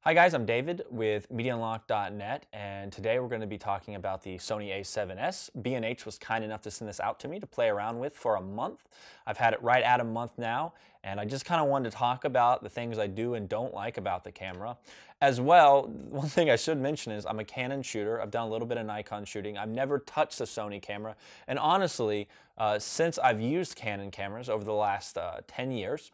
Hi guys, I'm David with MediaUnlock.net, and today we're going to be talking about the Sony A7s. B&H was kind enough to send this out to me to play around with for a month. I've had it right at a month now, and I just kind of wanted to talk about the things I do and don't like about the camera. As well, one thing I should mention is I'm a Canon shooter. I've done a little bit of Nikon shooting. I've never touched a Sony camera, and honestly, since I've used Canon cameras over the last 10 years,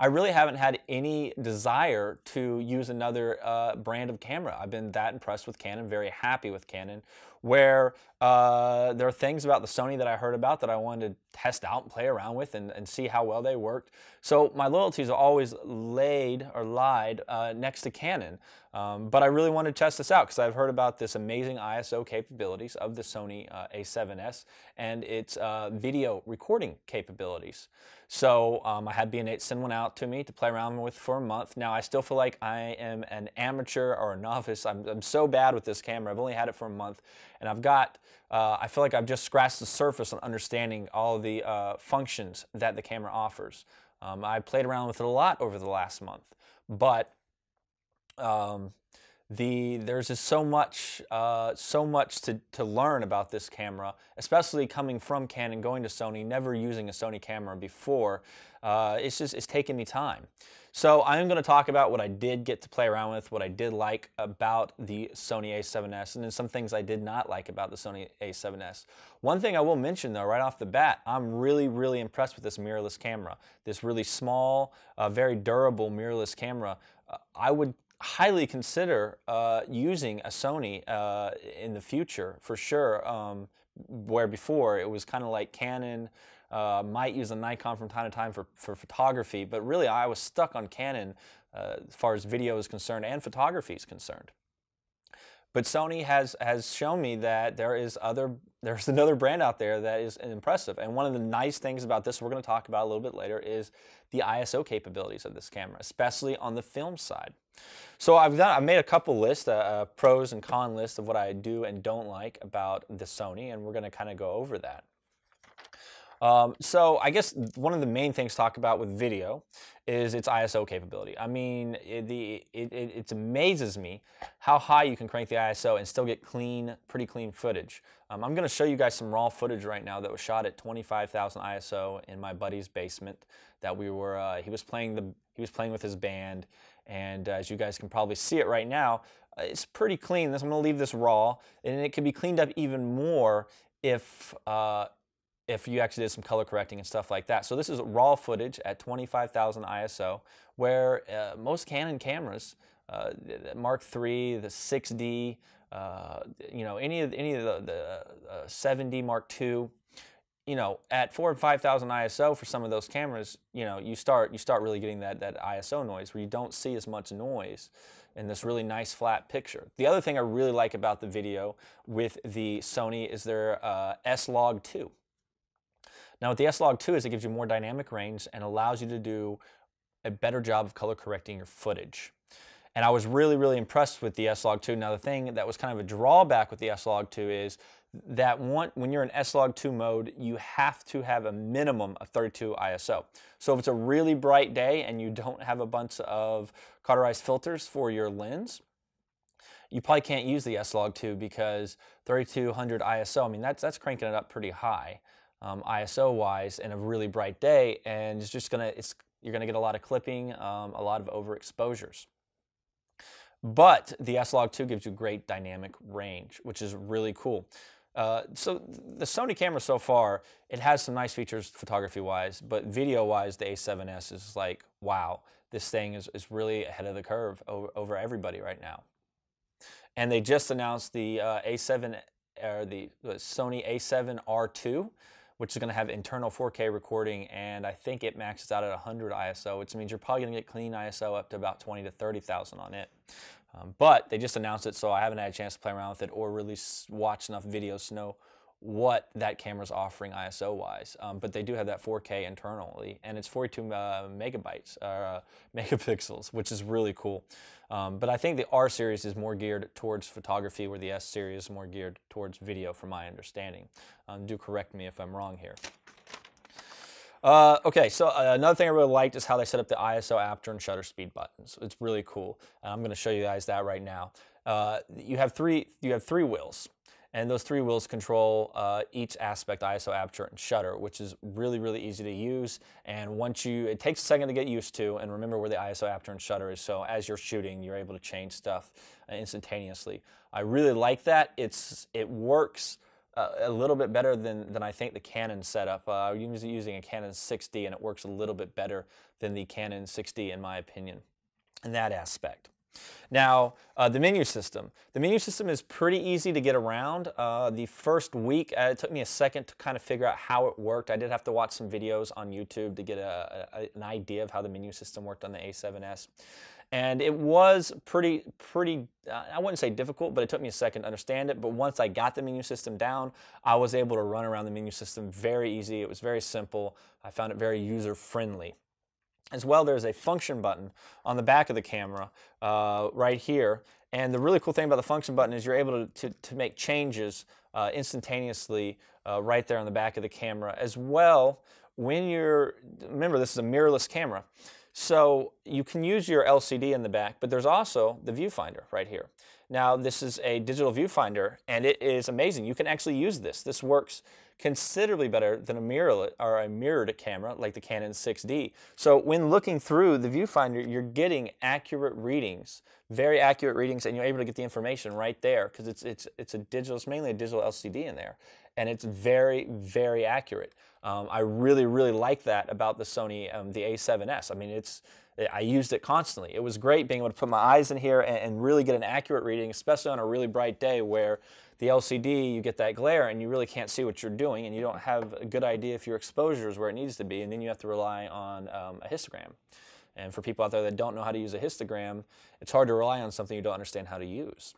I really haven't had any desire to use another brand of camera. I've been that impressed with Canon, very happy with Canon, where there are things about the Sony that I heard about that I wanted to test out and play around with and see how well they worked. So my loyalties are always lied next to Canon. But I really wanted to test this out because I've heard about this amazing ISO capabilities of the Sony A7s and its video recording capabilities. So I had B&H send one out to me to play around with for a month. Now I still feel like I am an amateur or a novice. I'm so bad with this camera. I've only had it for a month, and I feel like I've just scratched the surface on understanding all of the functions that the camera offers. I played around with it a lot over the last month, but there's just so much to learn about this camera, especially coming from Canon, going to Sony, never using a Sony camera before. It's taken me time. So I'm going to talk about what I did get to play around with, what I did like about the Sony A7s, and then some things I did not like about the Sony A7s. One thing I will mention though, right off the bat, I'm really impressed with this mirrorless camera. This really small, very durable mirrorless camera. I would highly consider using a Sony in the future for sure, where before it was kind of like Canon, might use a Nikon from time to time for photography, but really I was stuck on Canon as far as video is concerned and photography is concerned. But Sony has shown me that there's another brand out there that is impressive. And one of the nice things about this, we're going to talk about a little bit later, is the ISO capabilities of this camera, especially on the film side. So I've made a couple lists, pros and con lists of what I do and don't like about the Sony, and we're going to kind of go over that. So I guess one of the main things to talk about with video is its ISO capability. I mean, it amazes me how high you can crank the ISO and still get pretty clean footage. I'm going to show you guys some raw footage right now that was shot at 25,000 ISO in my buddy's basement. That he was playing with his band, and as you guys can probably see it right now, it's pretty clean. I'm going to leave this raw, and it could be cleaned up even more if you actually did some color correcting and stuff like that. So this is raw footage at 25,000 ISO, where most Canon cameras, the Mark III, the 6D, any of the 7D Mark II, at 4,000 and 5,000 ISO for some of those cameras, you start really getting that ISO noise where you don't see as much noise in this really nice flat picture. The other thing I really like about the video with the Sony is their S-Log2. Now, what the S-Log2 is, it gives you more dynamic range and allows you to do a better job of color correcting your footage. And I was really impressed with the S-Log2. Now, the thing that was kind of a drawback with the S-Log2 is that when you're in S-Log2 mode, you have to have a minimum of 32 ISO. So if it's a really bright day and you don't have a bunch of cauterized filters for your lens, you probably can't use the S-Log2 because 3200 ISO, I mean, that's cranking it up pretty high. ISO wise in a really bright day, and you're gonna get a lot of clipping, a lot of overexposures. But the S-Log2 gives you great dynamic range, which is really cool. So the Sony camera so far, it has some nice features photography wise, but video wise, the A7s is like, wow, this thing is really ahead of the curve over everybody right now. And they just announced the A7 or the Sony A7R2, which is going to have internal 4K recording, and I think it maxes out at 100 ISO, which means you're probably going to get clean ISO up to about 20 to 30,000 on it. But they just announced it, so I haven't had a chance to play around with it or really watch enough videos to know what that camera's offering ISO-wise. But they do have that 4K internally, and it's 42 megapixels, which is really cool. But I think the R series is more geared towards photography, where the S series is more geared towards video, from my understanding. Do correct me if I'm wrong here. Okay, so another thing I really liked is how they set up the ISO aperture and shutter speed buttons. It's really cool. And I'm going to show you guys that right now. You have three wheels, and those three wheels control each aspect, ISO, aperture, and shutter, which is really easy to use. And it takes a second to get used to, and remember where the ISO, aperture, and shutter is. So as you're shooting, you're able to change stuff instantaneously. I really like that. It works a little bit better than I think the Canon setup. I'm using a Canon 6D, and it works a little bit better than the Canon 6D in my opinion in that aspect. Now, the menu system. The menu system is pretty easy to get around. The first week, it took me a second to kind of figure out how it worked. I did have to watch some videos on YouTube to get an idea of how the menu system worked on the A7s. And it was pretty, I wouldn't say difficult, but it took me a second to understand it. But once I got the menu system down, I was able to run around the menu system very easy. It was very simple. I found it very user-friendly. As well, there's a function button on the back of the camera right here. And the really cool thing about the function button is you're able to make changes instantaneously right there on the back of the camera. As well, remember this is a mirrorless camera. So you can use your LCD in the back, but there's also the viewfinder right here. Now this is a digital viewfinder, and it is amazing. You can actually use this. This works considerably better than a mirrored camera like the Canon 6D. So when looking through the viewfinder, you're getting accurate readings, very accurate readings, and you're able to get the information right there because it's mainly a digital LCD in there, and it's very accurate. I really like that about the Sony the A7s. I mean, I used it constantly. It was great being able to put my eyes in here and really get an accurate reading, especially on a really bright day where the LCD, you get that glare and you really can't see what you're doing, and you don't have a good idea if your exposure is where it needs to be, and then you have to rely on a histogram. And for people out there that don't know how to use a histogram, it's hard to rely on something you don't understand how to use.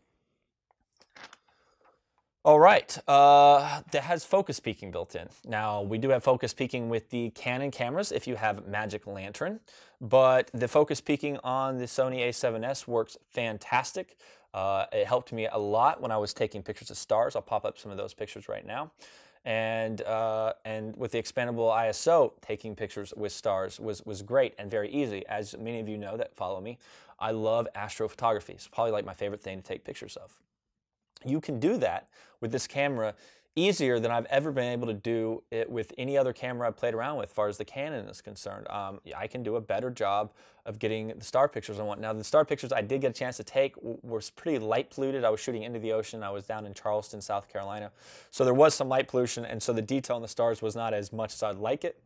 All right, that has focus peaking built in. Now, we do have focus peaking with the Canon cameras if you have Magic Lantern, but the focus peaking on the Sony A7s works fantastic. It helped me a lot when I was taking pictures of stars. I'll pop up some of those pictures right now. And with the expandable ISO, taking pictures with stars was great and very easy. As many of you know that follow me, I love astrophotography. It's probably like my favorite thing to take pictures of. You can do that with this camera easier than I've ever been able to do it with any other camera I've played around with as far as the Canon is concerned. I can do a better job of getting the star pictures I want. Now, the star pictures I did get a chance to take were pretty light polluted. I was shooting into the ocean. I was down in Charleston, South Carolina. So there was some light pollution, and so the detail on the stars was not as much as I'd like it.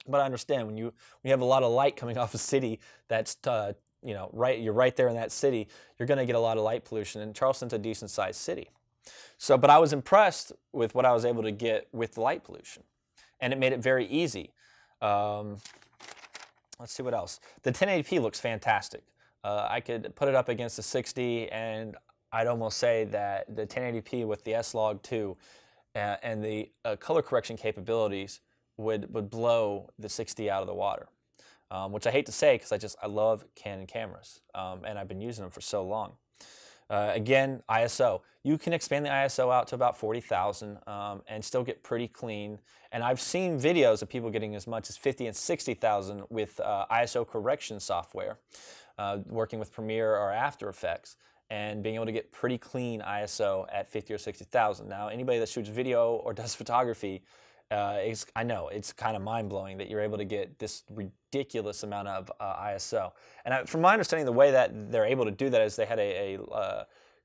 But I understand when you have a lot of light coming off a city that's you're right there in that city, you're going to get a lot of light pollution, and Charleston's a decent sized city. So, but I was impressed with what I was able to get with the light pollution, and it made it very easy. Let's see what else. The 1080p looks fantastic. I could put it up against the 6D, and I'd almost say that the 1080p with the S-Log 2 and the color correction capabilities would blow the 6D out of the water. Which I hate to say because I love Canon cameras, and I've been using them for so long. Again, ISO. You can expand the ISO out to about 40,000 and still get pretty clean. And I've seen videos of people getting as much as 50 and 60,000 with ISO correction software, working with Premiere or After Effects, and being able to get pretty clean ISO at 50 or 60,000. Now, anybody that shoots video or does photography, I know it's kind of mind-blowing that you're able to get this ridiculous amount of ISO. And from my understanding, the way that they're able to do that is they had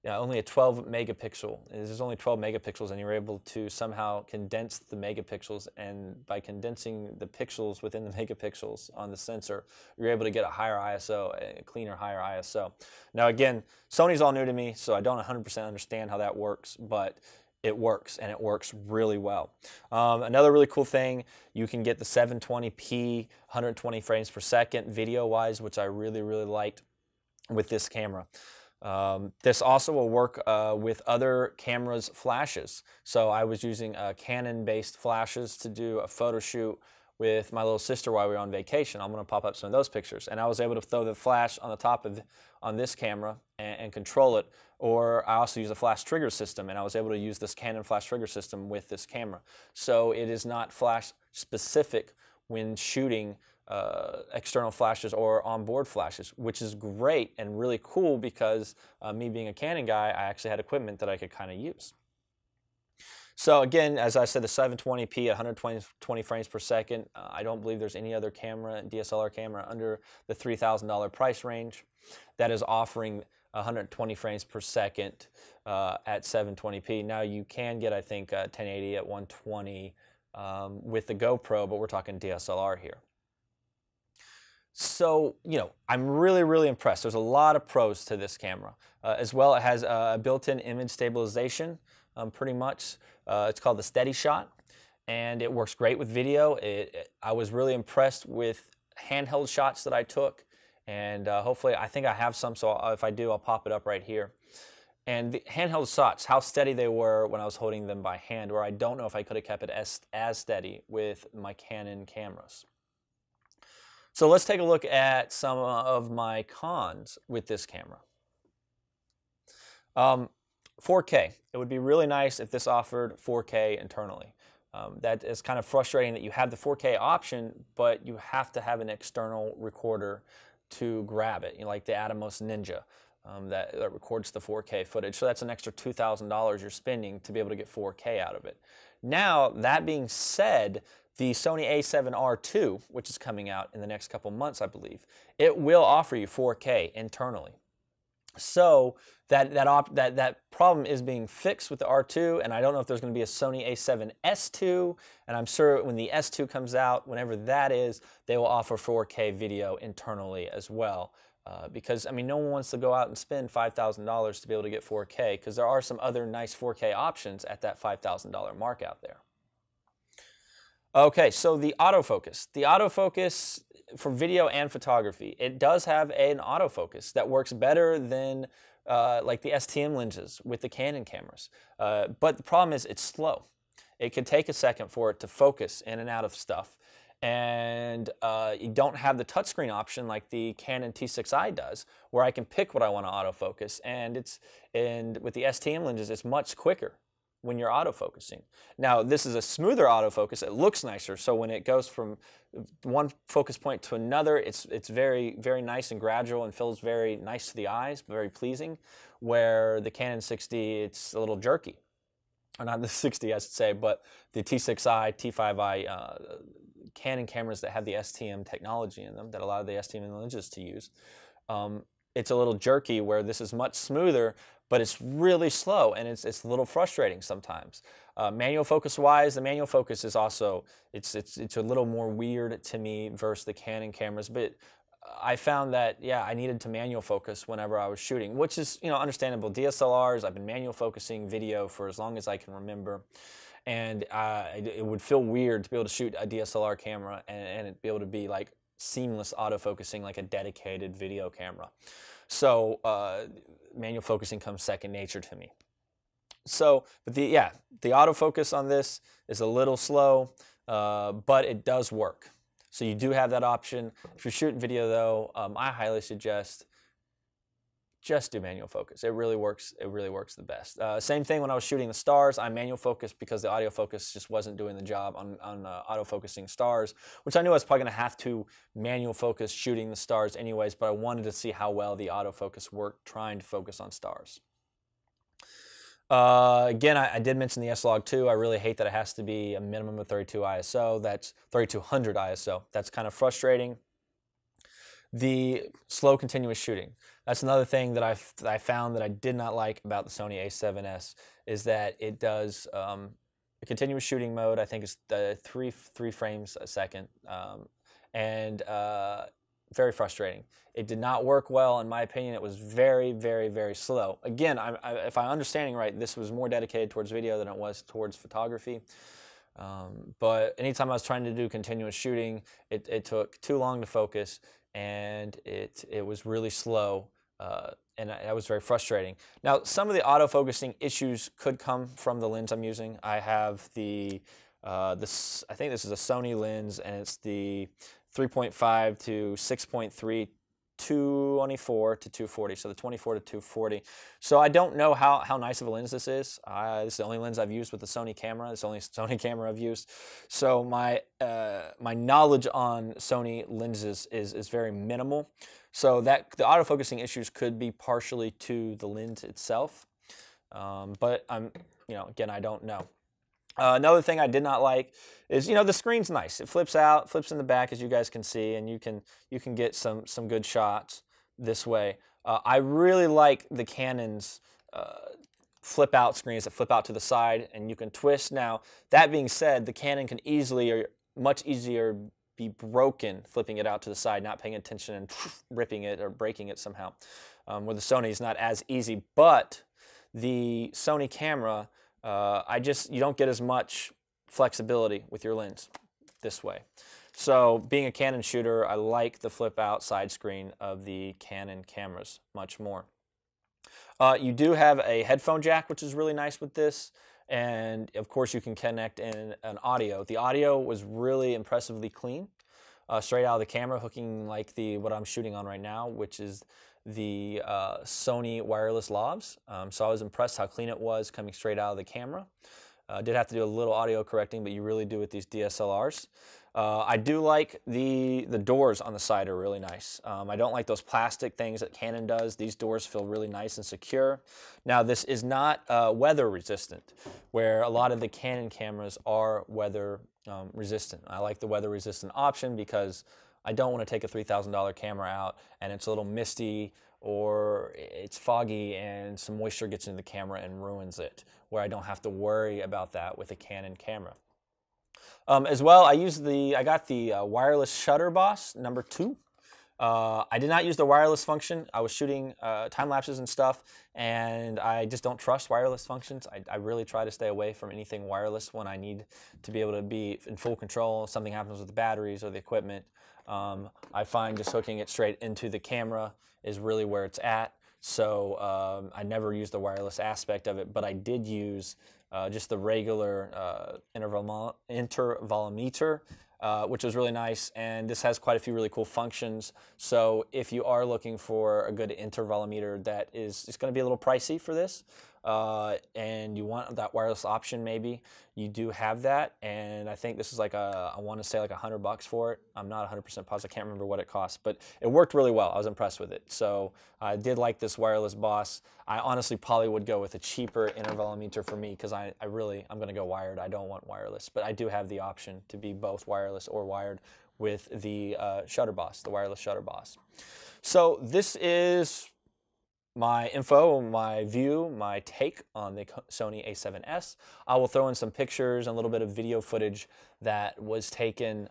only a 12 megapixel. There's only 12 megapixels, and you're able to somehow condense the megapixels. And by condensing the pixels within the megapixels on the sensor, you're able to get a higher ISO, a cleaner, higher ISO. Now, again, Sony's all new to me, so I don't 100% understand how that works, but it works, and it works really well. Another really cool thing, you can get the 720p, 120 frames per second video-wise, which I really liked with this camera. This also will work with other cameras' flashes. So I was using Canon-based flashes to do a photo shoot with my little sister while we were on vacation. I'm going to pop up some of those pictures. And I was able to throw the flash on the top of on this camera and control it. Or I also use a flash trigger system, and I was able to use this Canon flash trigger system with this camera. So it is not flash specific when shooting external flashes or onboard flashes, which is great and really cool because me being a Canon guy, I actually had equipment that I could kind of use. So again, as I said, the 720p at 120 frames per second. I don't believe there's any other camera, DSLR camera, under the $3,000 price range that is offering 120 frames per second at 720p. Now you can get, I think, 1080 at 120 with the GoPro, but we're talking DSLR here. So, I'm really, really impressed. There's a lot of pros to this camera. As well, it has a built-in image stabilization, pretty much. It's called the Steady Shot, and it works great with video. I was really impressed with handheld shots that I took, and hopefully, I think I have some, so if I do, I'll pop it up right here. And the handheld shots, how steady they were when I was holding them by hand, where I don't know if I could have kept it as steady with my Canon cameras. So let's take a look at some of my cons with this camera. 4K. It would be really nice if this offered 4K internally. That is kind of frustrating that you have the 4K option, but you have to have an external recorder to grab it, like the Atomos Ninja that records the 4K footage. So that's an extra $2,000 you're spending to be able to get 4K out of it. Now, that being said, the Sony A7R II, which is coming out in the next couple months, I believe, it will offer you 4K internally. So that problem is being fixed with the R2, and I don't know if there's going to be a Sony A7s II, and I'm sure when the S2 comes out, whenever that is, they will offer 4K video internally as well. Because, I mean, no one wants to go out and spend $5,000 to be able to get 4K, because there are some other nice 4K options at that $5,000 mark out there. Okay, so the autofocus. The autofocus for video and photography, it does have an autofocus that works better than like the STM lenses with the Canon cameras. But the problem is it's slow. It can take a second for it to focus in and out of stuff. And you don't have the touchscreen option like the Canon T6i does, where I can pick what I want to autofocus. And with the STM lenses, it's much quicker when you're autofocusing. Now, this is a smoother autofocus. It looks nicer, so when it goes from one focus point to another, it's very, very nice and gradual and feels very nice to the eyes, very pleasing, where the Canon 6D, it's a little jerky. Or not the 60, I should say, but the T6i, T5i Canon cameras that have the STM technology in them, that allow the STM lenses to use, it's a little jerky, where this is much smoother, but it's really slow, and it's a little frustrating sometimes. Manual focus wise, the manual focus is also, it's a little more weird to me versus the Canon cameras, but I found that, yeah, I needed to manual focus whenever I was shooting, which is, understandable. DSLRs, I've been manual focusing video for as long as I can remember, and it would feel weird to be able to shoot a DSLR camera and it be able to be like seamless autofocusing like a dedicated video camera. So manual focusing comes second nature to me. So, but the autofocus on this is a little slow, but it does work. So you do have that option. If you're shooting video though, I highly suggest just do manual focus. It really works. It really works the best. Same thing when I was shooting the stars. I manual focused because the audio focus just wasn't doing the job on autofocusing stars, which I knew I was probably going to have to manual focus shooting the stars anyways, but I wanted to see how well the autofocus worked trying to focus on stars. Again, I did mention the S-Log2. I really hate that it has to be a minimum of 32 ISO. That's 3200 ISO. That's kind of frustrating. The slow continuous shooting. That's another thing that I found that I did not like about the Sony A7s, is that it does a continuous shooting mode. I think it's the three frames a second, and very frustrating. It did not work well, in my opinion. It was very, very, very slow. Again, if I'm understanding right, this was more dedicated towards video than it was towards photography. But anytime I was trying to do continuous shooting, it took too long to focus, and it was really slow, and that was very frustrating. Now, some of the autofocusing issues could come from the lens I'm using. I have I think this is a Sony lens, and it's the 3.5 to 6.3 224 to 240, so the 24 to 240. So I don't know how nice of a lens this is. This is the only lens I've used with the Sony camera. It's the only Sony camera I've used. So my my knowledge on Sony lenses is very minimal. So that the autofocusing issues could be partially to the lens itself, but again, I don't know. Another thing I did not like is, the screen's nice. It flips out, flips in the back, as you guys can see, and you can get some good shots this way. I really like the Canon's flip out screens that flip out to the side, and you can twist. Now, that being said, the Canon can easily, or much easier, be broken flipping it out to the side, not paying attention and ripping it or breaking it somehow. Where the Sony is not as easy, but the Sony camera, you don't get as much flexibility with your lens this way. So being a Canon shooter, I like the flip out side screen of the Canon cameras much more. You do have a headphone jack, which is really nice with this. And of course you can connect in an audio. The audio was really impressively clean, straight out of the camera, hooking like what I'm shooting on right now, which is the Sony wireless lavs. So I was impressed how clean it was coming straight out of the camera. Did have to do a little audio correcting, but you really do with these DSLRs. I do like the doors on the side are really nice. I don't like those plastic things that Canon does. These doors feel really nice and secure. Now this is not weather resistant, where a lot of the Canon cameras are weather resistant. I like the weather resistant option because I don't want to take a $3,000 camera out and it's a little misty or it's foggy and some moisture gets into the camera and ruins it, where I don't have to worry about that with a Canon camera. As well, I got the wireless shutter boss number 2. I did not use the wireless function. I was shooting time lapses and stuff, and I just don't trust wireless functions. I really try to stay away from anything wireless when I need to be able to be in full control. If something happens with the batteries or the equipment, I find just hooking it straight into the camera is really where it's at. So I never used the wireless aspect of it, but I did use just the regular intervalometer, which was really nice, and this has quite a few really cool functions. So if you are looking for a good intervalometer that is going to be a little pricey for this, and you want that wireless option, maybe you do have that, and I think this is like I want to say like $100 for it. I'm not 100% positive. I can't remember what it costs, but it worked really well. I was impressed with it. So I did like this wireless boss. I honestly probably would go with a cheaper intervalometer for me because I'm going to go wired. I don't want wireless, but I do have the option to be both wireless or wired with the shutter boss, the wireless shutter boss. So this is my info, my view, my take on the Sony A7s. I will throw in some pictures and a little bit of video footage that was taken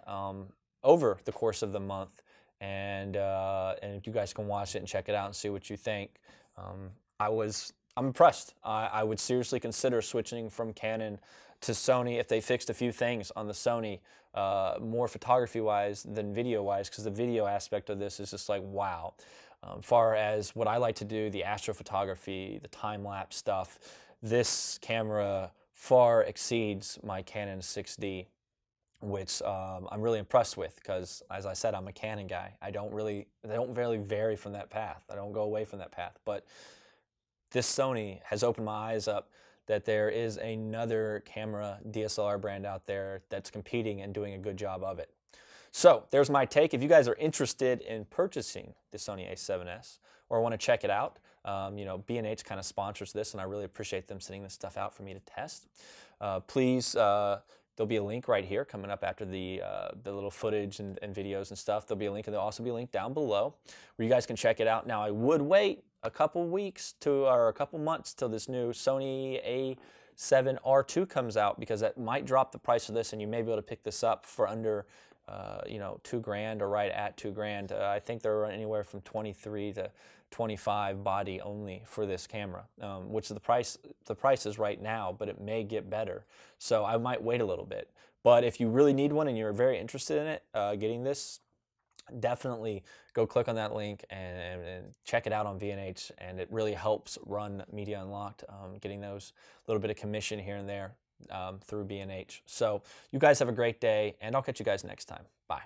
over the course of the month, and you guys can watch it and check it out and see what you think. I'm impressed. I would seriously consider switching from Canon to Sony if they fixed a few things on the Sony, more photography-wise than video-wise, because the video aspect of this is just like, wow. Far as what I like to do, the astrophotography, the time-lapse stuff, this camera far exceeds my Canon 6D, which I'm really impressed with because, as I said, I'm a Canon guy. I don't really vary from that path. I don't go away from that path. But this Sony has opened my eyes up that there is another camera DSLR brand out there that's competing and doing a good job of it. So there's my take. If you guys are interested in purchasing the Sony A7s or want to check it out, B&H kind of sponsors this, and I really appreciate them sending this stuff out for me to test. Please, there'll be a link right here coming up after the little footage and videos and stuff. There'll be a link, and there'll also be a link down below where you guys can check it out. Now, I would wait a couple weeks or a couple months till this new Sony A7R2 comes out, because that might drop the price of this, and you may be able to pick this up for under $2,000 or right at $2,000. I think they're anywhere from 23 to 25 body only for this camera, which is the price is right now, but it may get better. So I might wait a little bit. But if you really need one and you're very interested in it, getting this, definitely go click on that link and check it out on B&H, and it really helps run Media Unlocked, getting those little bit of commission here and there through B&H. So you guys have a great day, and I'll catch you guys next time. Bye.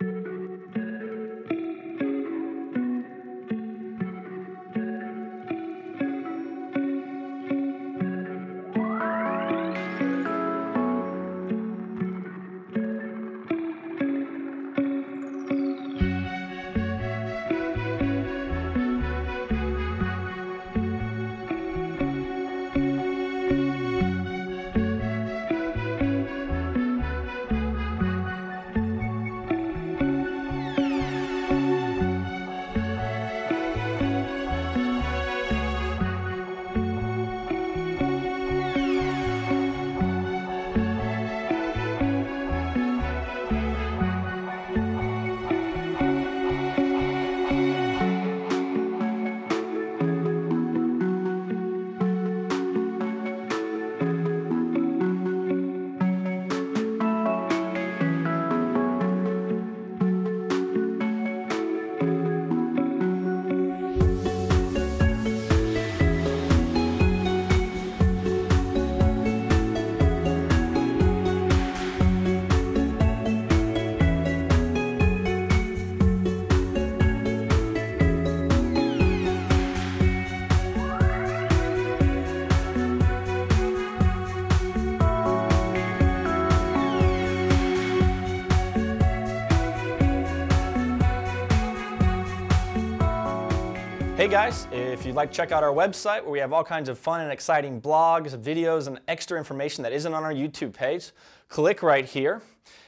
Hey guys, if you'd like to check out our website where we have all kinds of fun and exciting blogs, videos, and extra information that isn't on our YouTube page, click right here.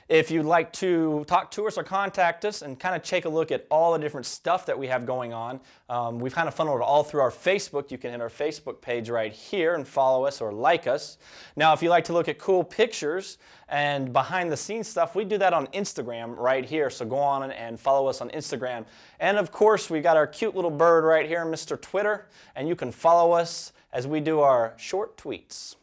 If you'd like to talk to us or contact us and kind of take a look at all the different stuff that we have going on, we've kind of funneled it all through our Facebook. You can hit our Facebook page right here and follow us or like us. Now, if you like to look at cool pictures and behind the scenes stuff, we do that on Instagram right here. So go on and follow us on Instagram. And of course, we got our cute little bird right here, Mr. Twitter, and you can follow us as we do our short tweets.